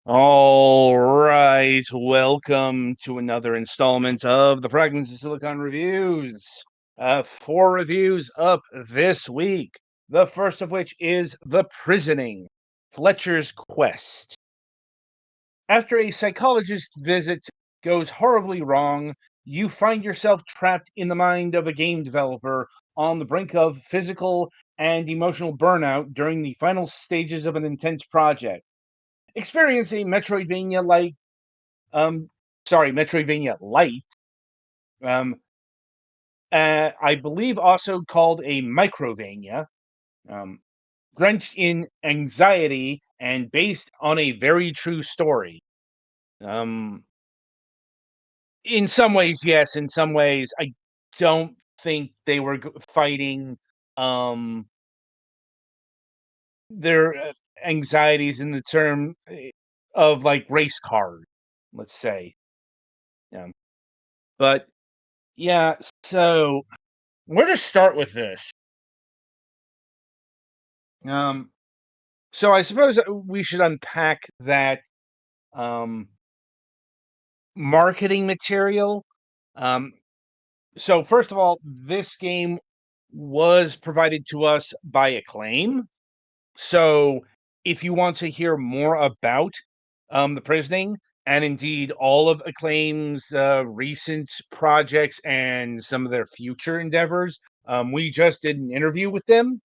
All right, welcome to another installment of the Fragments of Silicon reviews. Four reviews up this week. The first of which is The Prisoning, Fletcher's Quest. After a psychologist visit goes horribly wrong, you find yourself trapped in the mind of a game developer on the brink of physical and emotional burnout during the final stages of an intense project. Experience a um, Metroidvania Light, um, I believe also called a microvania, um, drenched in anxiety and based on a very true story. Um, in some ways, yes. In some ways, I don't think they were fighting um, their anxieties in the term of like race cars, let's say. Um, but yeah, so where to start with this? Um, so I suppose we should unpack that um, marketing material. Um, so first of all, this game was provided to us by Acclaim. So if you want to hear more about the prisoning and indeed all of Acclaim's recent projects and some of their future endeavors, we just did an interview with them,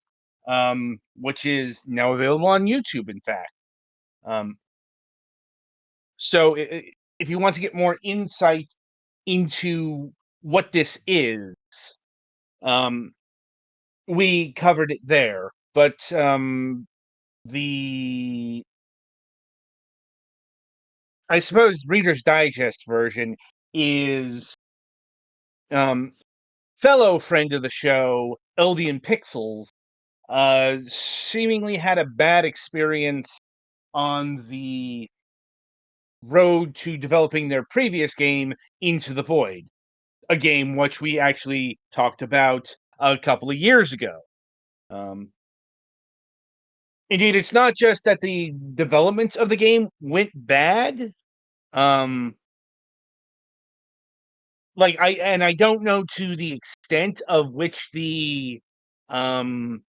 which is now available on YouTube, in fact. Um, so if you want to get more insight into what this is, um, we covered it there. But the I suppose Reader's Digest version is um, fellow friend of the show, Eldian Pixels, seemingly had a bad experience on the road to developing their previous game, Into the Void, a game which we actually talked about a couple of years ago. Um, Indeed, it's not just that the development of the game went bad. Um, I don't know to the extent of which the um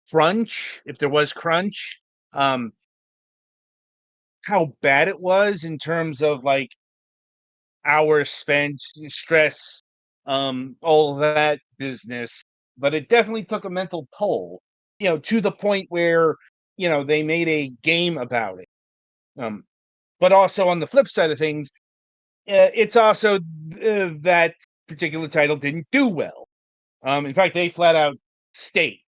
crunch, if there was crunch, um, how bad it was in terms of like hours spent, stress, all of that business. But it definitely took a mental toll, to the point where, they made a game about it. Um, but also on the flip side of things, it's also that particular title didn't do well. In fact, they flat out state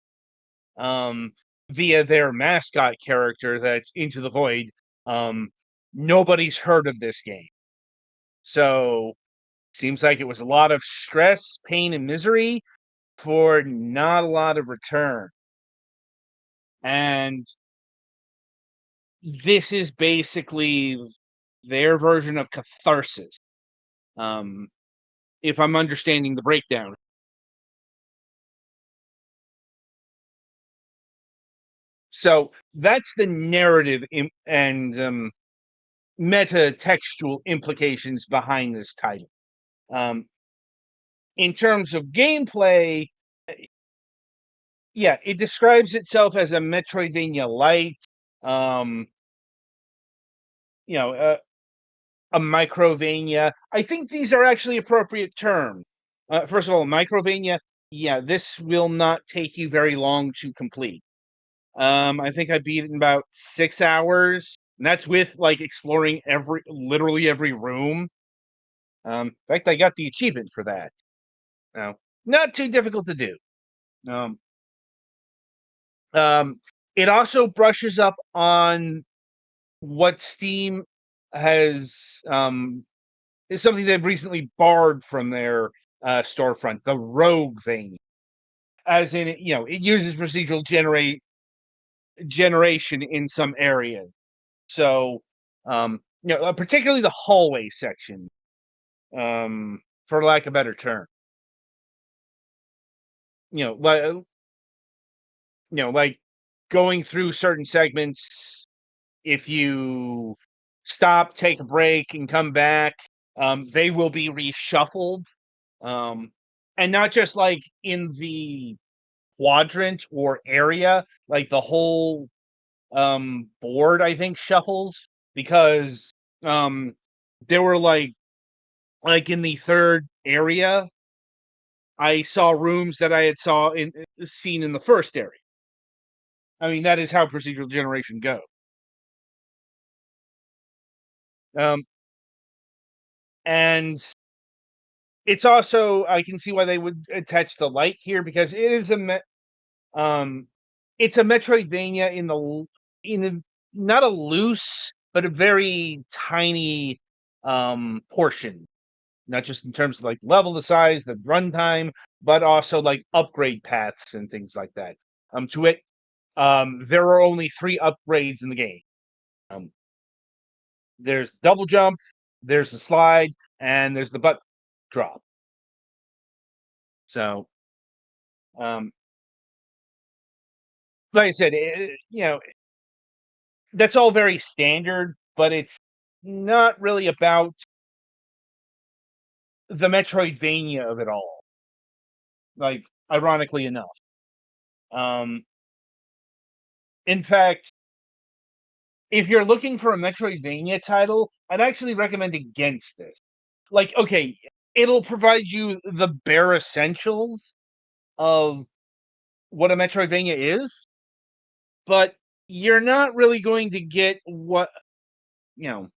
um, via their mascot character that's Into the Void. Um, Nobody's heard of this game. So seems like it was a lot of stress, pain, and misery for not a lot of return. And this is basically their version of catharsis, um, if I'm understanding the breakdown. So that's the narrative and meta textual implications behind this title. Um, in terms of gameplay, yeah, it describes itself as a Metroidvania light, um, you know, a, a microvania. I think these are actually appropriate terms. First of all, microvania, yeah, this will not take you very long to complete. I think I beat it in about 6 hours, and that's with like exploring literally every room. In fact, I got the achievement for that. Now, not too difficult to do. Um, um, it also brushes up on what Steam has is something they've recently barred from their storefront, the rogue vein. As in, it uses procedural generation in some areas. So, particularly the hallway section, for lack of a better term. You know, like like going through certain segments. If you stop, take a break, and come back, they will be reshuffled. And not just like in the quadrant or area, like the whole board, I think, shuffles because there were like in the third area, I saw rooms that I had seen in the first area. I mean, that is how procedural generation goes. And it's also, I can see why they would attach the light here because it is it's a Metroidvania in a not a loose, but a very tiny portion. Not just in terms of like level the size, the runtime, but also like upgrade paths and things like that. To it, there are only 3 upgrades in the game. Um, there's double jump, there's the slide, and there's the butt drop. So, um, like I said, that's all very standard, but it's not really about the Metroidvania of it all. Like, ironically enough, um, in fact, if you're looking for a Metroidvania title, I'd actually recommend against this. Like, okay, it'll provide you the bare essentials of what a Metroidvania is, but you're not really going to get what, you know,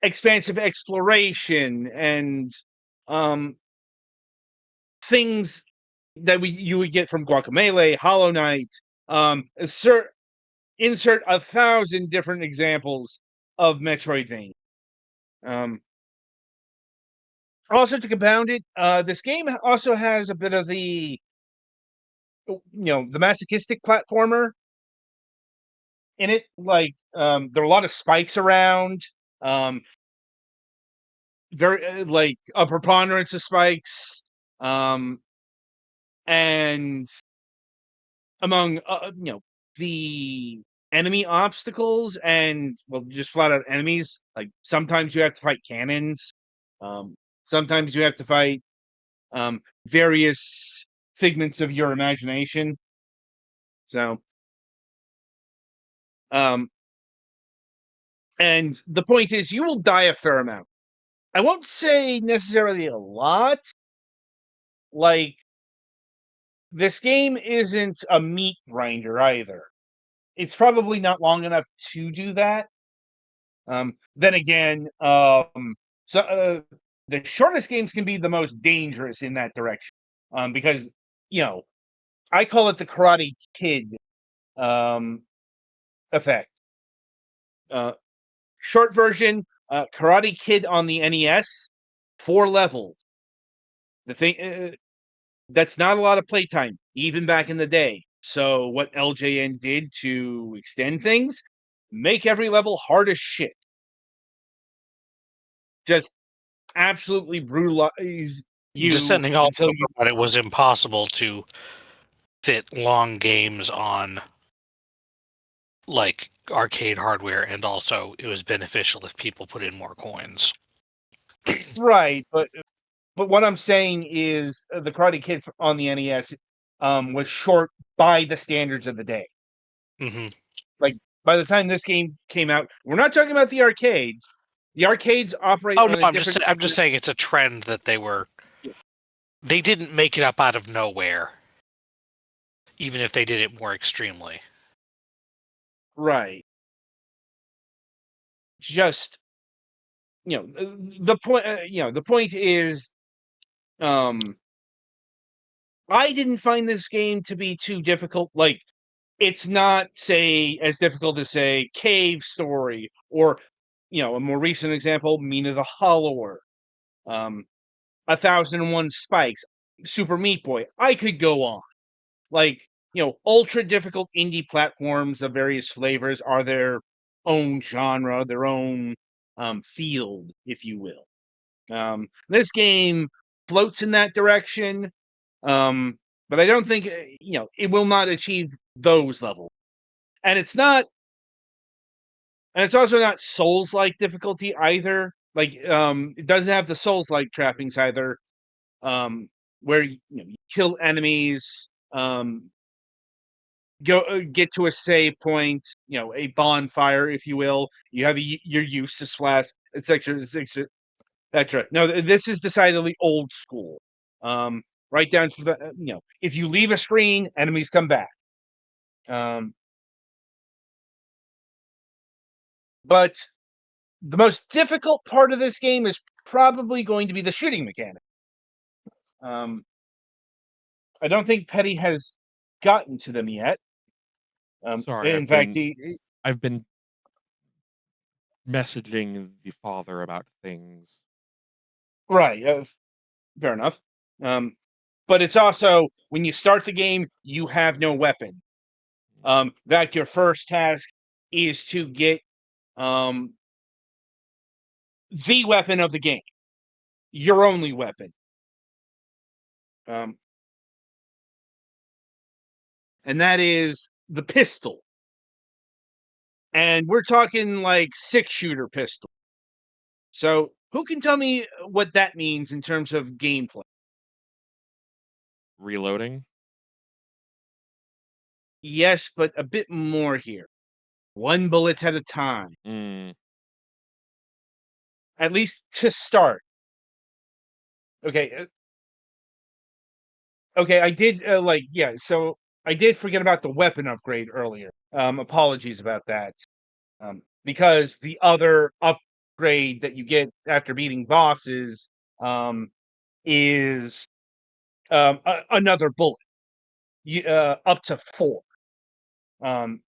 expansive exploration and um things that you would get from Guacamelee, Hollow Knight, insert 1,000 different examples of Metroidvania. Also, to compound it, this game also has a bit of the masochistic platformer in it. Like, there are a lot of spikes around. Um, very like a preponderance of spikes, um, and among the enemy obstacles and well, just flat out enemies. Like sometimes you have to fight cannons. Um, sometimes you have to fight various figments of your imagination. So, um, and the point is, you will die a fair amount. I won't say necessarily a lot. Like, this game isn't a meat grinder either. It's probably not long enough to do that. Then again, so the shortest games can be the most dangerous in that direction. Because you know, I call it the Karate Kid effect. Uh, Short version, Karate Kid on the NES, 4 levels. The thing that's not a lot of playtime, even back in the day. So what LJN did to extend things, make every level hard as shit. Just absolutely brutalize you Descending all until over, you. but it was impossible to fit long games on like arcade hardware, and also it was beneficial if people put in more coins. Right, but what I'm saying is the Karate Kid on the NES was short by the standards of the day. Mm-hmm. Like by the time this game came out, we're not talking about the arcades. The arcades operate Oh no, on a different. I'm just saying it's a trend that they didn't make it up out of nowhere, even if they did it more extremely. Right. Just the point. The point is, um, I didn't find this game to be too difficult. Like, it's not, say, as difficult as, say, Cave Story or, a more recent example, Mina the Hollower, 1,001 Spikes, Super Meat Boy. I could go on. Like, ultra difficult indie platforms of various flavors are their own genre, their own field, if you will. This game floats in that direction, but I don't think it will not achieve those levels. And it's not and it's also not Souls-like difficulty either. Like, it doesn't have the Souls-like trappings either, where you kill enemies, get to a save point, a bonfire, if you will. You have your Eustace flask, etc., etc., etc. No, this is decidedly old school. Right down to the if you leave a screen, enemies come back. But the most difficult part of this game is probably going to be the shooting mechanic. I don't think Petty has gotten to them yet. Sorry, In fact, he I've been messaging the father about things. right, fair enough. But it's also when you start the game, you have no weapon. That your first task is to get um, the weapon of the game, your only weapon, um, and that is the pistol. And we're talking like 6-shooter pistol. So, who can tell me what that means in terms of gameplay? Reloading? Yes, but a bit more here. One bullet at a time, Mm, at least to start. Okay, okay, I did so I did forget about the weapon upgrade earlier. Apologies about that. Because the other upgrade that you get after beating bosses is another bullet. Up to 4. Um,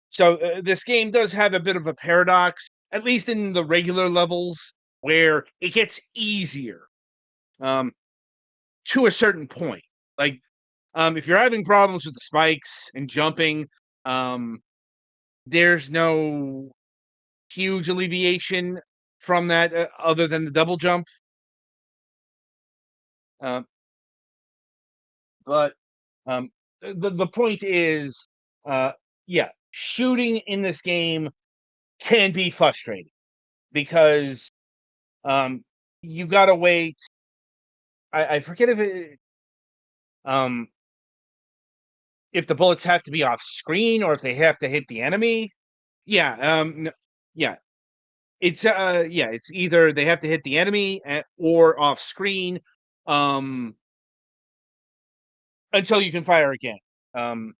so this game does have a bit of a paradox, at least in the regular levels, where it gets easier um, to a certain point. Like, if you're having problems with the spikes and jumping, um, there's no huge alleviation from that other than the double jump. Uh, but the point is, uh, yeah, shooting in this game can be frustrating because um, you gotta wait. I forget um, if the bullets have to be off screen or if they have to hit the enemy. Yeah, yeah, it's either they have to hit the enemy or off screen um, until you can fire again. Um,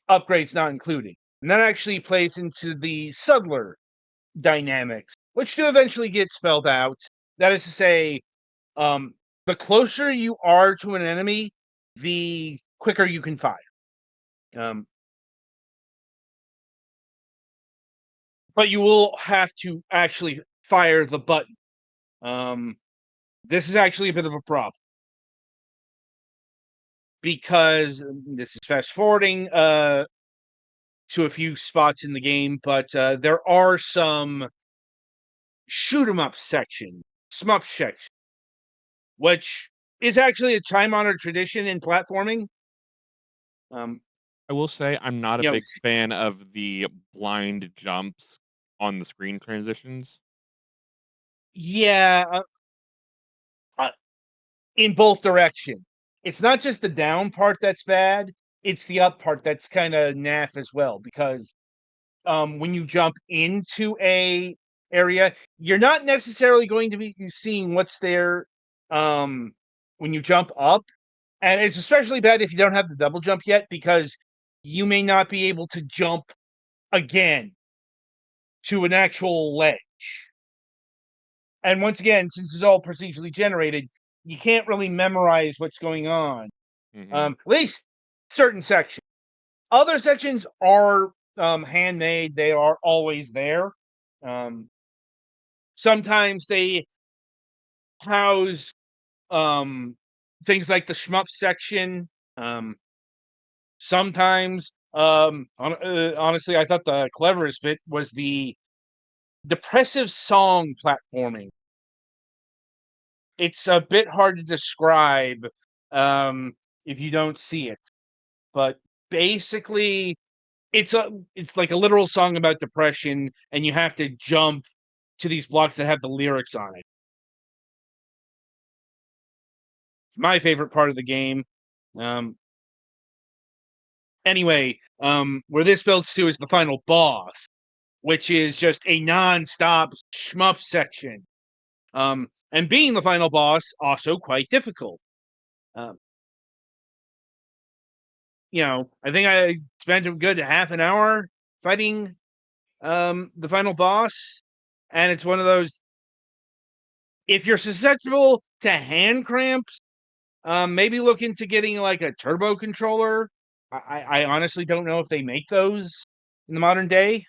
Upgrades not included, and that actually plays into the subtler dynamics, which do eventually get spelled out. That is to say, um, the closer you are to an enemy, the quicker you can fire. Um, but you will have to actually fire the button. Um, this is actually a bit of a problem because this is fast forwarding to a few spots in the game, but there are some shoot 'em up section, smup section, which is actually a time honored tradition in platforming. Um, I will say I'm not a you know, big fan of the blind jumps on the screen transitions. yeah, uh, in both directions. It's not just the down part that's bad; it's the up part that's kind of naff as well. Because when you jump into a area, you're not necessarily going to be seeing what's there when you jump up, and it's especially bad if you don't have the double jump yet because you may not be able to jump again to an actual ledge. And once again, since it's all procedurally generated, you can't really memorize what's going on. Hmm. At least certain sections. Other sections are handmade; they are always there. Um, Sometimes they house things like the shmup section. Um, Sometimes, honestly, I thought the cleverest bit was the depressive song platforming. It's a bit hard to describe um, if you don't see it, but basically, it's like a literal song about depression, and you have to jump to these blocks that have the lyrics on it. My favorite part of the game. Um, anyway, where this builds to is the final boss, which is just a non-stop shmup section. And being the final boss, also quite difficult. Um, I think I spent a good half an hour fighting the final boss, and it's one of those. If you're susceptible to hand cramps, maybe look into getting like a turbo controller. I honestly don't know if they make those in the modern day,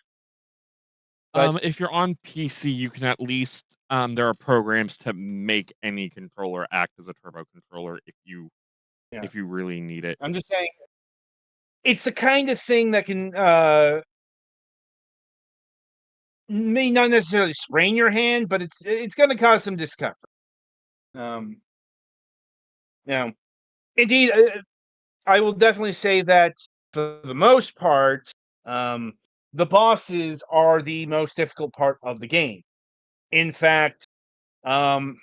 but If you're on PC, you can at least there are programs to make any controller act as a turbo controller yeah, if you really need it. I'm just saying it's the kind of thing that can may not necessarily sprain your hand, but it's going to cause some discomfort. Um, you indeed, I will definitely say that for the most part, um, the bosses are the most difficult part of the game. In fact, um,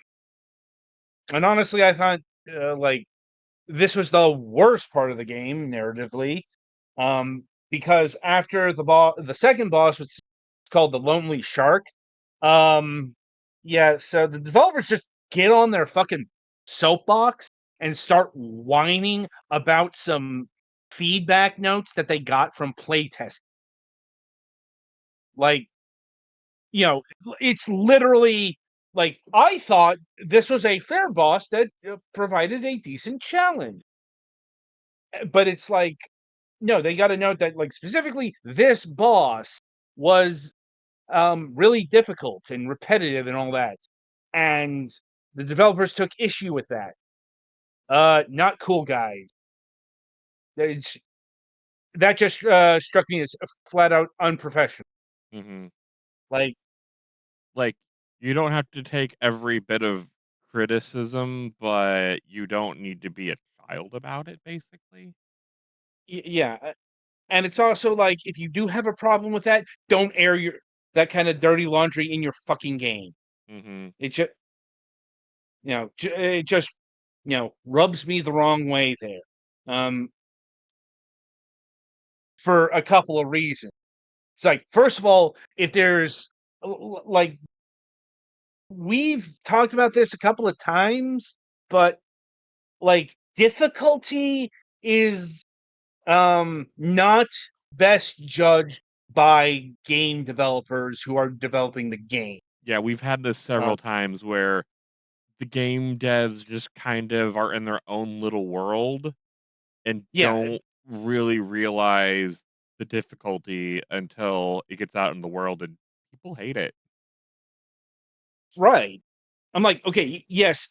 and honestly, I thought like this was the worst part of the game narratively, because after the second boss was called the Lonely Shark. Um, yeah, so the developers just get on their fucking soapbox and start whining about some feedback notes that they got from playtest. Like, it's literally like I thought this was a fair boss that provided a decent challenge, but it's like no, they got to note that like specifically this boss was really difficult and repetitive and all that. And the developers took issue with that. Not cool, guys. It's, that just struck me as flat out unprofessional. Mhm. Like, Like, you don't have to take every bit of criticism, but you don't need to be a child about it, basically. yeah, and it's also like if you do have a problem with that, don't air your that kind of dirty laundry in your fucking game. Mhm. It just it just rubs me the wrong way there. Um, for a couple of reasons. It's like, first of all, if there's like we've talked about this a couple of times, but like difficulty is not best judged by game developers who are developing the game. Yeah, we've had this Uh, several times where the game devs just kind of are in their own little world and yeah, don't really realize the difficulty until it gets out in the world and people hate it. right. I'm like, okay, yes,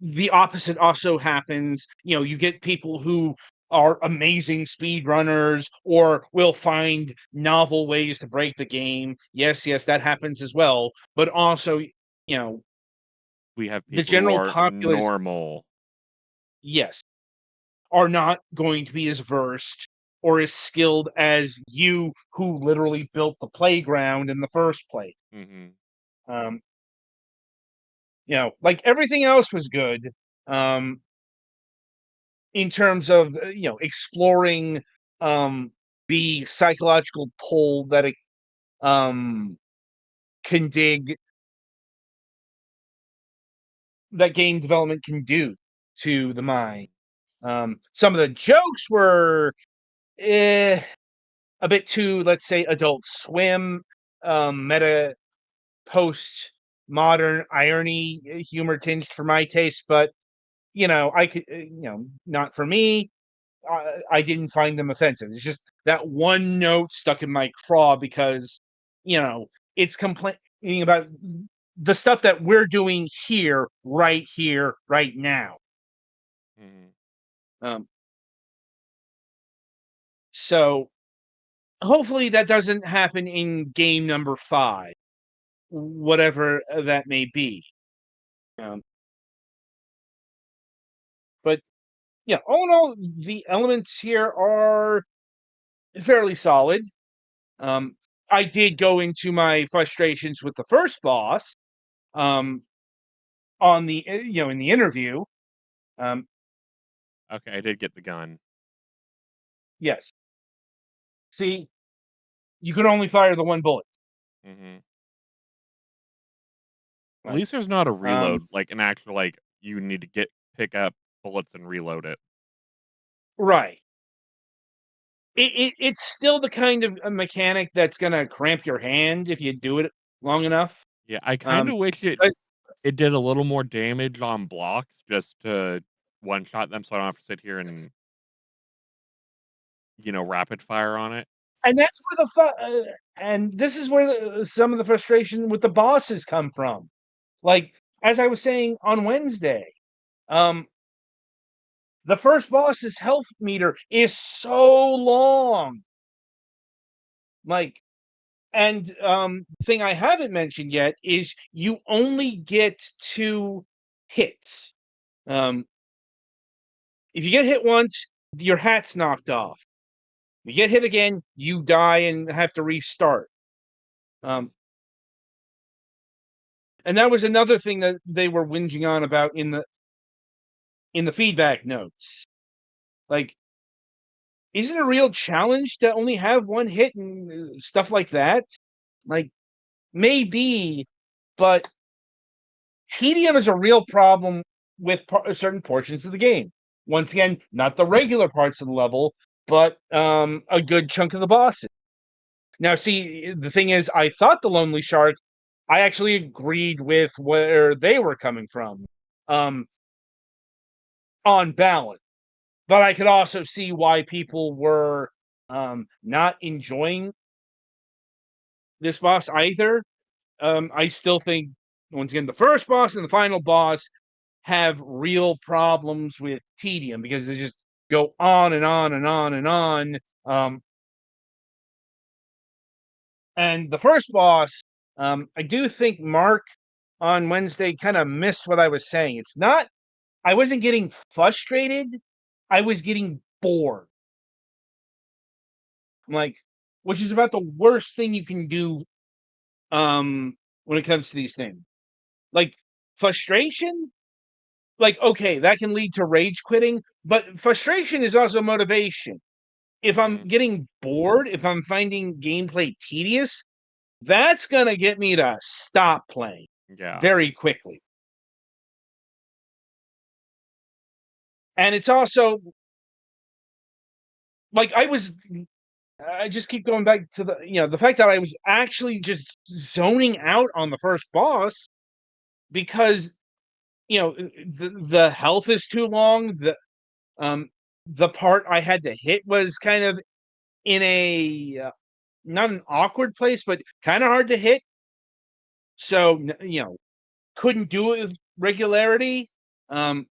the opposite also happens. You get people who are amazing speedrunners or will find novel ways to break the game. Yes, yes, that happens as well. But also, We have the people who general are populace, normal. yes, are not going to be as versed or as skilled as you who literally built the playground in the first place. Mhm. Um, like everything else was good. Um, in terms of exploring the psychological toll that it um can dig that game development can do to the mind. Some of the jokes were eh, a bit too, let's say, Adult Swim, meta, post modern irony, humor tinged for my taste, but I could not for me. I didn't find them offensive. It's just that one note stuck in my craw because, it's complaining about the stuff that we're doing here, right now. Mhm. Um, so hopefully that doesn't happen in game number 5, whatever that may be. Um, but yeah, all in all, the elements here are fairly solid. I did go into my frustrations with the first boss, on the in the interview. Um, Okay, I did get the gun. yes. See, you could only fire the one bullet. Mhm. At Like, least there's not a um, reload, like, an actual, like, you need to pick up bullets and reload it. right. It's still the kind of a mechanic that's gonna cramp your hand if you do it long enough. Yeah, I Um, kinda wish but it did a little more damage on blocks just to one-shot them so I don't have to sit here and, rapid fire on it. and that's where and this is where some of the frustration with the bosses come from. Like, as I was saying on Wednesday, um, the first boss's health meter is so long. Like, and the thing I haven't mentioned yet is you only get 2 hits. Um, if you get hit once, your hat's knocked off. You get hit again, you die and have to restart. Um, and that was another thing that they were whinging on about in the feedback notes. Like, isn't it a real challenge to only have one hit and stuff like that? Like, maybe, but tedium is a real problem with certain portions of the game. Once again, not the regular parts of the level, but a good chunk of the bosses. Now, see, the thing is, I thought the Lonely Shark, I actually agreed with where they were coming from, um, on balance. But I could also see why people were not enjoying this boss either. I still think, once again, the first boss and the final boss have real problems with tedium because they just go on and on and on and on. And the first boss, I do think Mark on Wednesday kind of missed what I was saying. It's not, I wasn't getting frustrated, I was getting bored. Like, which is about the worst thing you can do when it comes to these things. Like, frustration, like, okay, that can lead to rage quitting, but frustration is also motivation. If I'm Mhm. getting bored, if I'm finding gameplay tedious, that's gonna get me to stop playing Yeah. very quickly. And it's also like I just keep going back to the fact that I was actually just zoning out on the first boss because the health is too long. Um the part I had to hit was kind of in a not an awkward place, but kind of hard to hit. So couldn't do it with regularity. Um,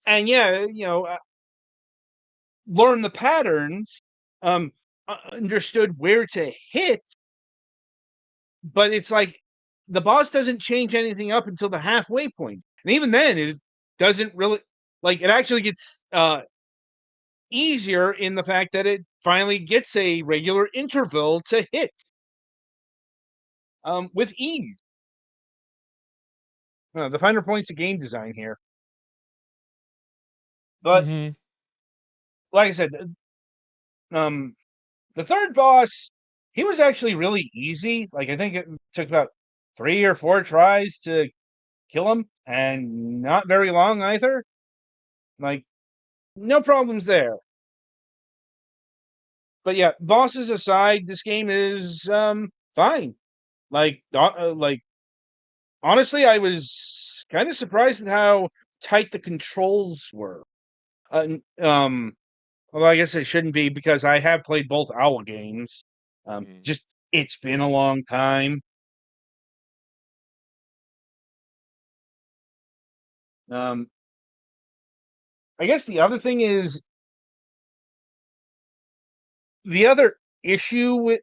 and yeah, learn the patterns. Understood where to hit, but it's like the boss doesn't change anything up until the halfway point, and even then, it doesn't really like. It actually gets easier in the fact that it finally gets a regular interval to hit with ease. The finer points of game design here. But Mhm. like I said, um, the third boss, he was actually really easy. Like I think it took about 3 or 4 tries to kill him, and not very long either. Like no problems there. But yeah, bosses aside, this game is fine. Like honestly, I was kind of surprised at how tight the controls were. Although I guess it shouldn't be because I have played both Owl games. Mhm. Just it's been a long time. Um, I guess the other thing is the other issue with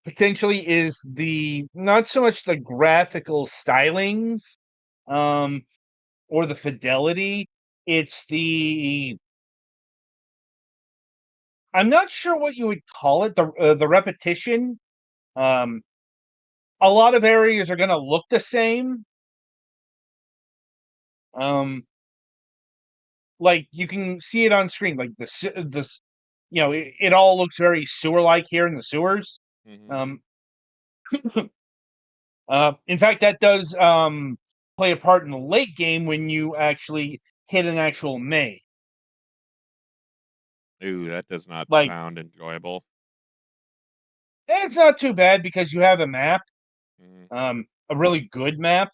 potentially is the not so much the graphical stylings um or the fidelity. It's I'm not sure what you would call it. The repetition. A lot of areas are going to look the same. Like you can see it on screen, like it all looks very sewer-like here in the sewers. Mhm. Um, in fact, that does play a part in the late game when you actually hit an actual maze. Ooh, that does not Like, sound enjoyable. it's not too bad because you have a map, Mhm. a really good map.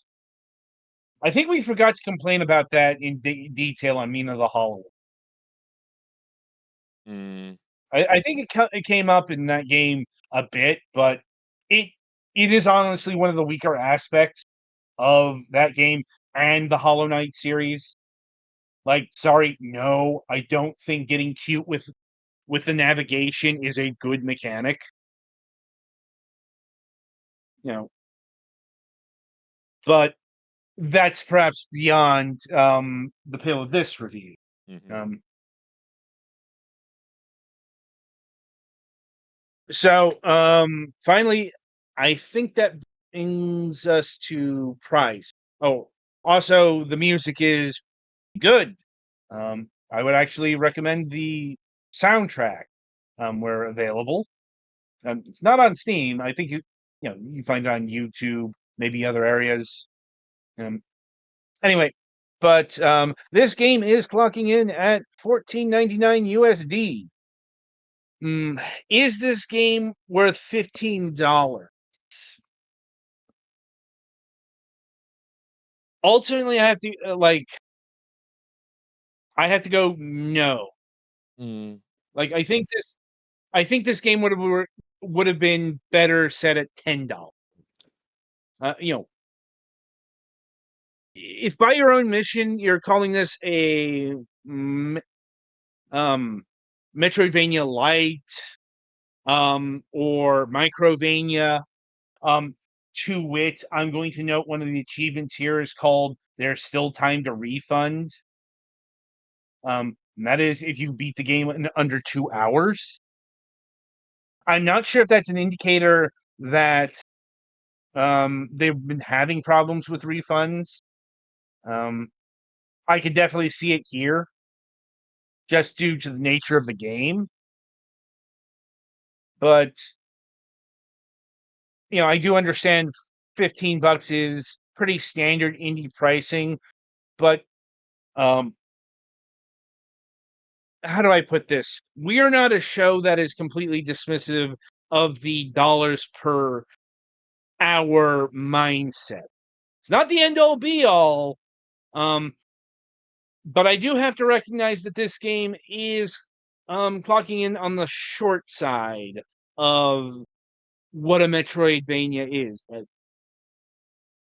I think we forgot to complain about that in detail on Mina the Hollow. Mm. I think it came up in that game a bit, but it it is honestly one of the weaker aspects of that game and the Hollow Knight series. Like, sorry, no, I don't think getting cute with the navigation is a good mechanic. You know, but that's perhaps beyond the pale of this review. Mhm. Um, finally, I think that brings us to price. Oh, also the music is good. I would actually recommend the soundtrack where available. It's not on Steam. I think you find it on YouTube, maybe other areas. Um, anyway, but this game is clocking in at $14.99 USD. Is this game worth $15? Ultimately, I have to I have to go no. Mm. Like I think this game would have been better set at $10. You know, if by your own mission you're calling this a Metroidvania Light, or Microvania, to wit, I'm going to note one of the achievements here is called "There's Still Time to Refund." And that is if you beat the game in under 2 hours. I'm not sure if that's an indicator that they've been having problems with refunds. Um, I could definitely see it here, just due to the nature of the game. But I do understand $15 is pretty standard indie pricing. But um, how do I put this? We are not a show that is completely dismissive of the dollars per hour mindset. It's not the end all be all. But I do have to recognize that this game is clocking in on the short side of what a Metroidvania is,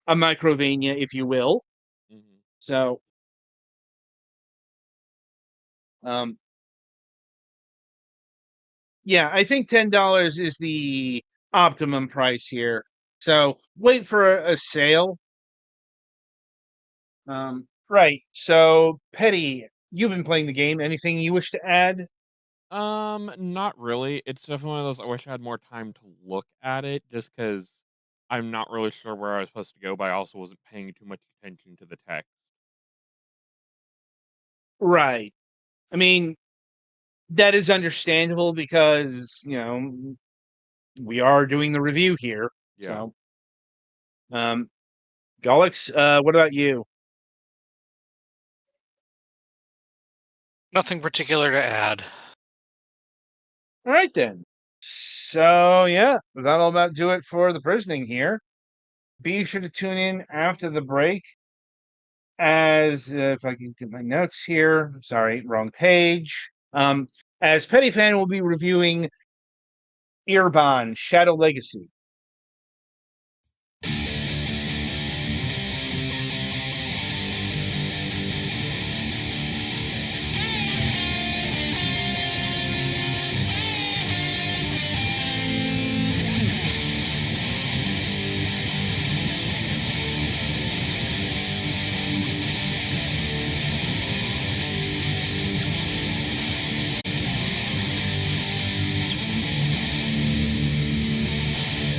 a microvania, if you will. Mhm. So, um, yeah, I think $10 is the optimum price here. So wait for a sale. Right. So, Petty, you've been playing the game. Anything you wish to add? Not really. It's definitely one of those I wish I had more time to look at it just because I'm not really sure where I was supposed to go, but I also wasn't paying too much attention to the text. Right. I mean, that is understandable because, we are doing the review here. Yeah. So, um, Gallix, what about you? Nothing particular to add. All right, then. So, yeah, that'll about do it for the prisoning here. Be sure to tune in after the break as if I can get my notes here. Sorry, wrong page. As Petty Fan will be reviewing Earbon Shadow Legacy.